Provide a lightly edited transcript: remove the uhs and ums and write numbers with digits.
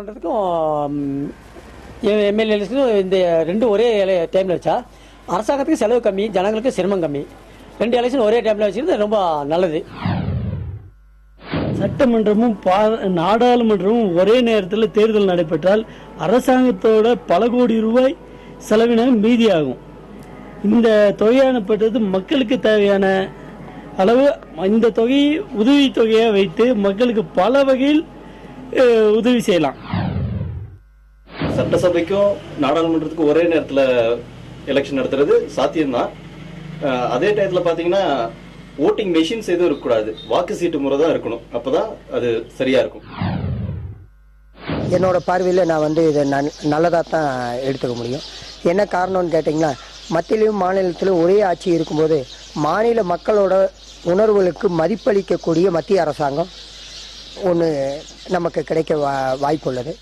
நாடாளுமன்றத்துக்கும் MLA இந்த ரெண்டும் ஒரே டைமில் வச்சா அரசாங்கத்துக்கு செலவு கம்மி, ஜனங்களுக்கு சிரமம் கம்மி. 2 எலெக்ஷன் ஒரே டைமில் வச்சுக்கிறது ரொம்ப நல்லது. சட்டமன்றமும் நாடாளுமன்றமும் ஒரே நேரத்தில் தேர்தல் நடைபெற்றால் அரசாங்கத்தோட பல கோடி ரூபாய் செலவினம் மீதியாகும். இந்த தொகையானப்பட்டது மக்களுக்கு தேவையான அளவு இந்த தொகையை உதவி தொகையை வைத்து மக்களுக்கு பல வகையில் உதவி செய்யலாம். சட்டசபைக்கும் நாடாளுமன்றத்துக்கும் ஒரே நேரத்தில் எலெக்ஷன் நடத்துறது சாத்தியம்தான். அதே டயத்தில் பார்த்தீங்கன்னா ஓட்டிங் மெஷின்ஸ் எதுவும் இருக்கக்கூடாது, வாக்கு சீட்டு முறை தான் இருக்கணும். அப்போதான் அது சரியா இருக்கும். என்னோட பார்வையில் நான் இதை நல்லதாக தான் எடுத்துக்க முடியும். என்ன காரணம்னு கேட்டிங்கன்னா, மத்தியிலும் மாநிலத்திலும் ஒரே ஆட்சி இருக்கும்போது மாநில மக்களோட உணர்வுகளுக்கு மதிப்பளிக்கக்கூடிய மத்திய அரசாங்கம் ஒன்று நமக்கு கிடைக்க வாய்ப்புள்ளது.